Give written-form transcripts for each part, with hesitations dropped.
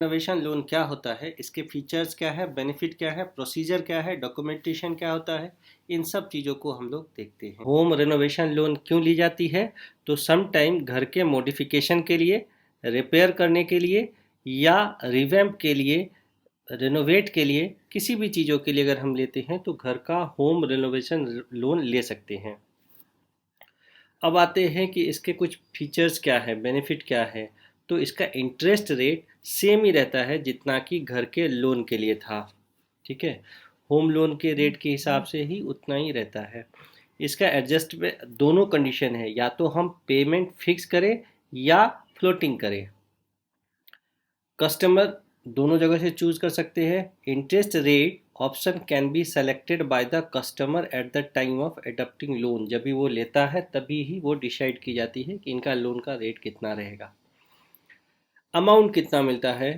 Renovation loan क्या होता है, इसके फीचर्स क्या है, बेनिफिट क्या है, प्रोसीजर क्या है, डॉक्यूमेंटेशन क्या होता है, इन सब चीज़ों को हम लोग देखते हैं। होम रिनोवेशन लोन क्यों ली जाती है? तो सम टाइम घर के मॉडिफिकेशन के लिए, रिपेयर करने के लिए या रिवैम्प के लिए, रिनोवेट के लिए, किसी भी चीज़ों के लिए अगर हम लेते हैं तो घर का होम रिनोवेशन लोन ले सकते हैं। अब आते हैं कि इसके कुछ फीचर्स क्या है, बेनिफिट क्या है। तो इसका इंटरेस्ट रेट सेम ही रहता है जितना कि घर के लोन के लिए था। ठीक है, होम लोन के रेट के हिसाब से ही उतना ही रहता है। इसका एडजस्ट में दोनों कंडीशन है, या तो हम पेमेंट फिक्स करें या फ्लोटिंग करें। कस्टमर दोनों जगह से चूज कर सकते हैं। Interest rate option can be selected by the customer at the time of adopting loan. जब भी वो लेता है तभी ही वो डिसाइड की जाती है कि इनका लोन का रेट कितना रहेगा। अमाउंट कितना मिलता है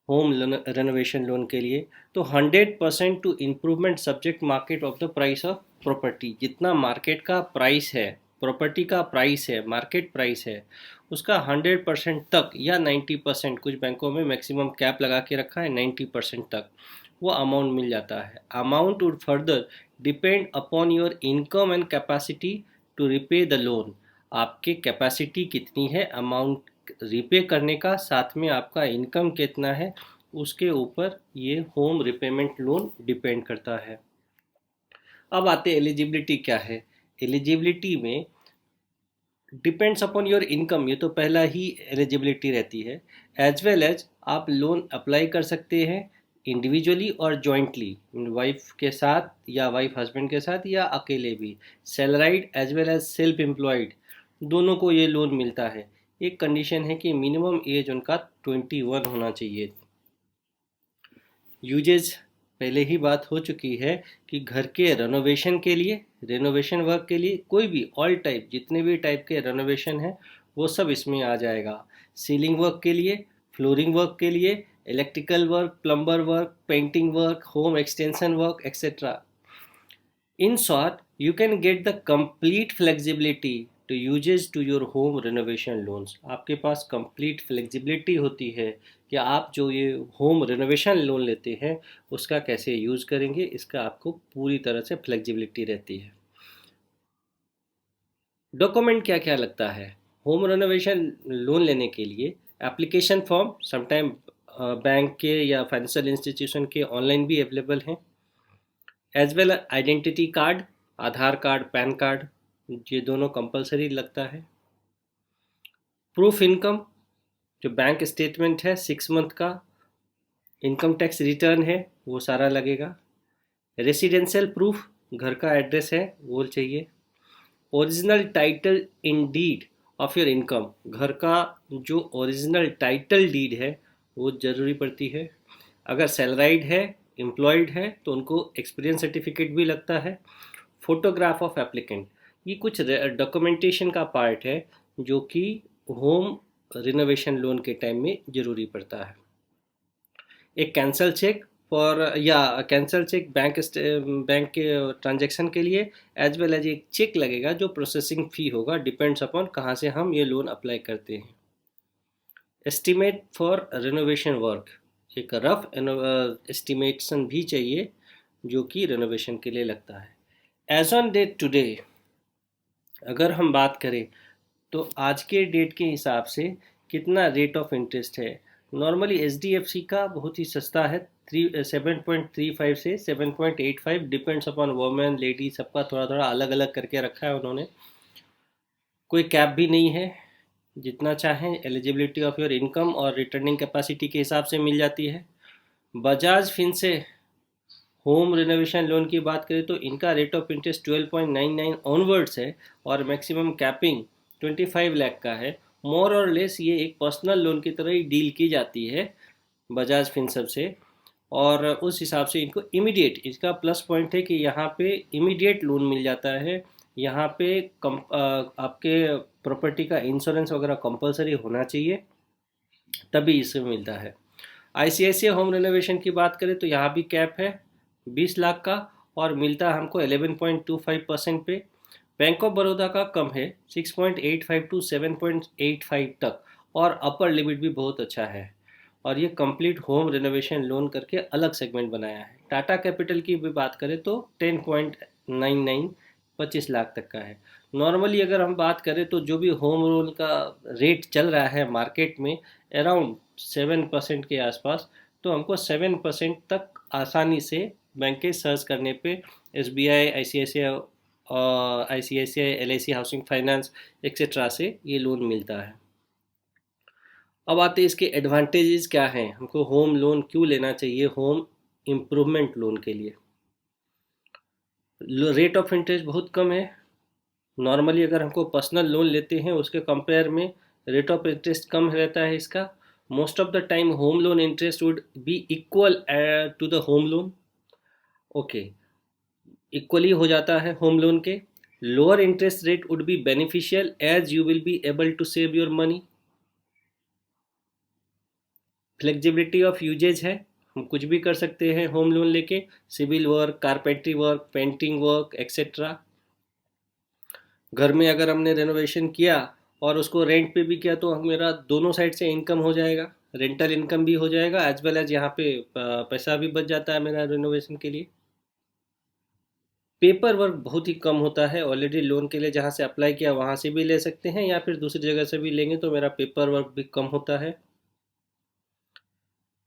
होम रेनोवेशन लोन के लिए? तो 100% to improvement subject market of the price of property. जितना मार्केट का प्राइस है, प्रॉपर्टी का प्राइस है, मार्केट प्राइस है, उसका 100% तक या 90%, कुछ बैंकों में मैक्सिमम कैप लगा के रखा है 90% तक, वो अमाउंट मिल जाता है। Amount would further depend upon your income and capacity to repay the loan. आपकी कैपेसिटी कितनी है अमाउंट रिपे करने का, साथ में आपका इनकम कितना है, उसके ऊपर ये होम रिपेमेंट लोन डिपेंड करता है। अब आते एलिजिबिलिटी क्या है। एलिजिबिलिटी में डिपेंड्स अपॉन योर इनकम, ये तो पहला ही एलिजिबिलिटी रहती है। एज वेल एज आप लोन अप्लाई कर सकते हैं इंडिविजुअली और जॉइंटली, वाइफ के साथ या वाइफ हस्बैंड के साथ या अकेले भी। Salaried as well as self employed, दोनों को ये लोन मिलता है। एक कंडीशन है कि मिनिमम एज उनका 21 होना चाहिए। यूजेज पहले ही बात हो चुकी है कि घर के रेनोवेशन के लिए, रेनोवेशन वर्क के लिए, कोई भी ऑल टाइप, जितने भी टाइप के रेनोवेशन है वो सब इसमें आ जाएगा। सीलिंग वर्क के लिए, फ्लोरिंग वर्क के लिए, electrical work, plumber work, painting work, home extension work, etcetera. In short, you can get the complete flexibility to uses to your home renovation loans। आपके पास complete flexibility होती है कि आप जो ये home renovation loan लेते हैं उसका कैसे यूज़ करेंगे, इसका आपको पूरी तरह से flexibility रहती है। डॉक्यूमेंट क्या क्या लगता है होम रेनोवेशन लोन लेने के लिए? एप्लीकेशन फॉर्म समटाइम बैंक के या फाइनेंशियल इंस्टीट्यूशन के ऑनलाइन भी अवेलेबल हैं। एज वेल आइडेंटिटी कार्ड, आधार कार्ड, पैन कार्ड, ये दोनों कंपलसरी लगता है। प्रूफ इनकम, जो बैंक स्टेटमेंट है 6 मंथ का, इनकम टैक्स रिटर्न है, वो सारा लगेगा। रेसिडेंशियल प्रूफ, घर का एड्रेस है वो चाहिए। Original title in deed of your income, घर का जो ओरिजिनल टाइटल डीड है वो ज़रूरी पड़ती है। अगर सैलराइड है, एम्प्लॉयड है, तो उनको एक्सपीरियंस सर्टिफिकेट भी लगता है। फोटोग्राफ ऑफ एप्लीकेंट, ये कुछ डॉक्यूमेंटेशन का पार्ट है जो कि होम रिनोवेशन लोन के टाइम में ज़रूरी पड़ता है। एक कैंसल चेक फॉर, या कैंसल चेक बैंक के ट्रांजैक्शन के लिए, एज वेल एज एक चेक लगेगा जो प्रोसेसिंग फ़ी होगा, डिपेंड्स अपॉन कहाँ से हम ये लोन अप्लाई करते हैं। एस्टिमेट फॉर रिनोवेशन वर्क, एक रफ एस्टिमेशन भी चाहिए जो कि रिनोवेशन के लिए लगता है। एज ऑन डेट टुडे अगर हम बात करें तो आज के डेट के हिसाब से कितना रेट ऑफ इंटरेस्ट है? नॉर्मली एच का बहुत ही सस्ता है, 7.35 से 7.85, डिपेंड्स अपॉन वुमेन लेडी, सबका थोड़ा थोड़ा अलग अलग करके रखा है उन्होंने। कोई कैप भी नहीं है, जितना चाहें एलिजिबिलिटी ऑफ योर इनकम और रिटर्निंग कैपेसिटी के हिसाब से मिल जाती है। बजाज फिनसे होम रिनोवेशन लोन की बात करें तो इनका रेट ऑफ इंटरेस्ट 12.99 ऑनवर्ड्स है और मैक्सिमम कैपिंग 25 लाख का है। मोर और लेस ये एक पर्सनल लोन की तरह ही डील की जाती है बजाज फिनसर्व से, और उस हिसाब से इनको इमीडिएट, इसका प्लस पॉइंट है कि यहाँ पे इमीडिएट लोन मिल जाता है। यहाँ पे आपके प्रॉपर्टी का इंश्योरेंस वगैरह कंपलसरी होना चाहिए, तभी इससे मिलता है। आईसीआईसीआई होम रिनोवेशन की बात करें तो यहाँ भी कैप है 20 लाख का और मिलता है हमको 11.25% पे। बैंक ऑफ बड़ौदा का कम है 6.85 टू 7.85 तक, और अपर लिमिट भी बहुत अच्छा है। और ये कंप्लीट होम रिनोवेशन लोन करके अलग सेगमेंट बनाया है। टाटा कैपिटल की भी बात करें तो 10.99 25 लाख तक का है। नॉर्मली अगर हम बात करें तो जो भी होम लोन का रेट चल रहा है मार्केट में अराउंड 7% के आसपास, तो हमको 7% तक आसानी से बैंक के सर्च करने पे S B I, I C I C I, L I C housing finance etcetera से ये लोन मिलता है। अब आते हैं इसके एडवांटेजेस क्या हैं, हमको होम लोन क्यों लेना चाहिए होम इम्प्रूवमेंट लोन के लिए। रेट ऑफ इंटरेस्ट बहुत कम है। नॉर्मली अगर हमको पर्सनल लोन लेते हैं उसके कंपेयर में रेट ऑफ इंटरेस्ट कम रहता है इसका। Most of the time home loan interest would be equal to the home loan. Okay, equally हो जाता है होम लोन के। Lower interest rate would be beneficial as you will be able to save your money. Flexibility of usage है, हम कुछ भी कर सकते हैं होम लोन लेके, civil work, carpentry work, painting work etcetera. घर में अगर हमने रेनोवेशन किया और उसको रेंट पे भी किया तो मेरा दोनों साइड से इनकम हो जाएगा, रेंटल इनकम भी हो जाएगा एज वेल एज यहाँ पे पैसा भी बच जाता है मेरा रेनोवेशन के लिए। पेपर वर्क बहुत ही कम होता है, ऑलरेडी लोन के लिए जहाँ से अप्लाई किया वहाँ से भी ले सकते हैं या फिर दूसरी जगह से भी लेंगे तो मेरा पेपर वर्क भी कम होता है।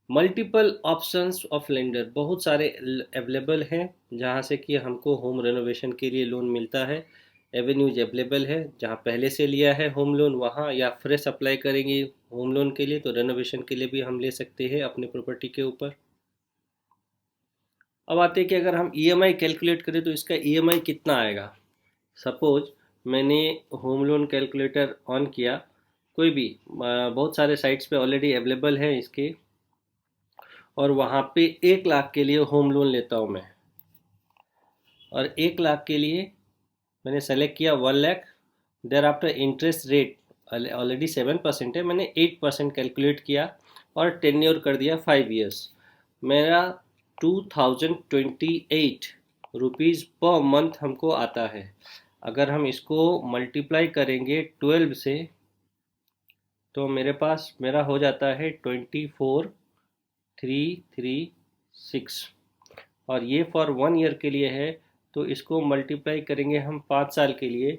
मल्टीपल ऑप्शंस ऑफ लेंडर बहुत सारे अवेलेबल हैं जहाँ से कि हमको होम रेनोवेशन के लिए लोन मिलता है। एवेन्यूज अवेलेबल है, जहाँ पहले से लिया है होम लोन वहाँ, या फ्रेश अप्लाई करेंगे होम लोन के लिए तो रेनोवेशन के लिए भी हम ले सकते हैं अपने प्रॉपर्टी के ऊपर। अब आते हैं कि अगर हम ईएमआई कैलकुलेट करें तो इसका ईएमआई कितना आएगा। सपोज मैंने होम लोन कैलकुलेटर ऑन किया, कोई भी बहुत सारे साइट्स पे ऑलरेडी अवेलेबल है इसके, और वहाँ पे 1 लाख के लिए होम लोन लेता हूँ मैं, और 1 लाख के लिए मैंने सेलेक्ट किया 1 lakh. There after interest rate already 7% है, मैंने 8% कैलकुलेट किया और टेन्योर कर दिया 5 ईयर्स। मेरा 2028 रुपीज़ पर मंथ हमको आता है। अगर हम इसको मल्टीप्लाई करेंगे 12 से तो मेरा हो जाता है 24,336, और ये फॉर 1 ईयर के लिए है। तो इसको मल्टीप्लाई करेंगे हम 5 साल के लिए,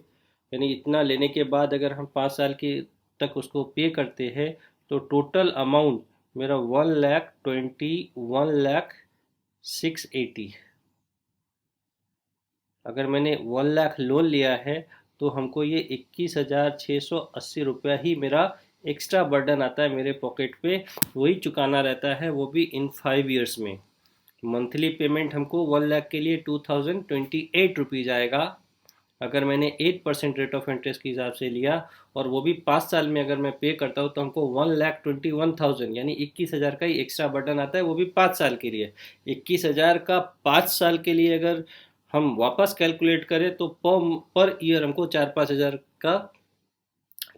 यानी इतना लेने के बाद अगर हम 5 साल के तक उसको पे करते हैं तो टोटल अमाउंट मेरा 1,21,680। अगर मैंने 1 लाख लोन लिया है तो हमको ये 21,680 रुपया ही मेरा एक्स्ट्रा बर्डन आता है मेरे पॉकेट पे, वही चुकाना रहता है, वो भी इन 5 ईयर्स में। मंथली पेमेंट हमको 1 लाख के लिए 2028 रुपीज़ आएगा। अगर मैंने 8% रेट ऑफ इंटरेस्ट के हिसाब से लिया और वो भी 5 साल में अगर मैं पे करता हूँ तो हमको 1,21,000 यानी 21,000 का ही एक्स्ट्रा बर्डन आता है, वो भी 5 साल के लिए। 21,000 का 5 साल के लिए अगर हम वापस कैलकुलेट करें तो पर ईयर हमको 4-5 हज़ार का,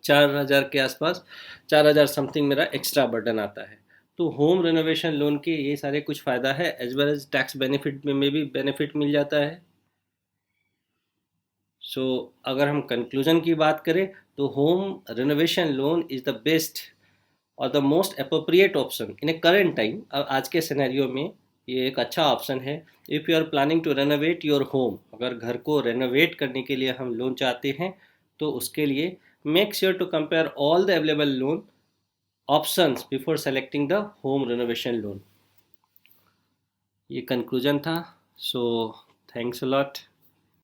4,000 के आसपास, 4,000 समथिंग मेरा एक्स्ट्रा बर्डन आता है। तो होम रेनोवेशन लोन के ये सारे कुछ फ़ायदा है, as well as tax benefit में भी बेनिफिट मिल जाता है। सो अगर हम कंक्लूजन की बात करें तो home renovation loan is the best और the most appropriate option in a current time. आज के सिनेरियो में ये एक अच्छा ऑप्शन है। If you are planning to renovate your home, अगर घर को रेनोवेट करने के लिए हम लोन चाहते हैं तो उसके लिए make sure to compare all the available loan options before selecting the home renovation loan. ये कंक्लूजन था। So thanks a lot.